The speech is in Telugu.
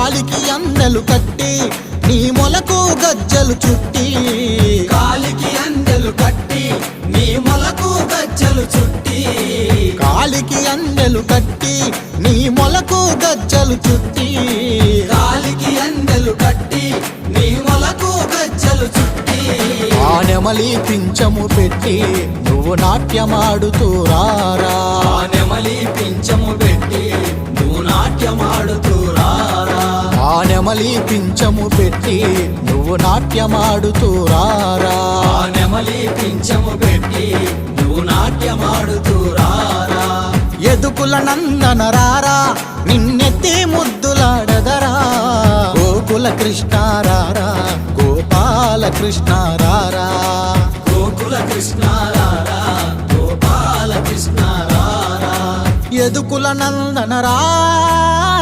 కాలికి అందెలు కట్టి నీ మొలకు గజ్జలు చుట్టి కాలికి అందెలు కట్టి నీ మొలకు గజ్జలు చుట్టి కాలికి అందెలు కట్టి నీ మొలకు గజ్జలు చుట్టి కాలికి అందెలు కట్టి నీ మొలకు గజ్జలు చుట్టి ఆ నెమలి పింఛము పెట్టి నువ్వు నాట్యమాడుతూ రారా ఆ నెమలి పింఛము పెట్టి నువ్వు నాట్యమాడుతూ రారా ఆ నెమలి పింఛము పెట్టి నువ్వు నాట్యమాడుతూ రారా ఆ నెమలి పింఛము పెట్టి నువ్వు నాట్యమాడుతూ రారా ఎదుకుల నందన రారా నిన్నెత్తి ముద్దులాడదరా గోకుల కృష్ణ రారా గోపాల కృష్ణ రారా గోకుల కృష్ణ రారా గోపాల కృష్ణ రారా ఎదుకుల నందన రారా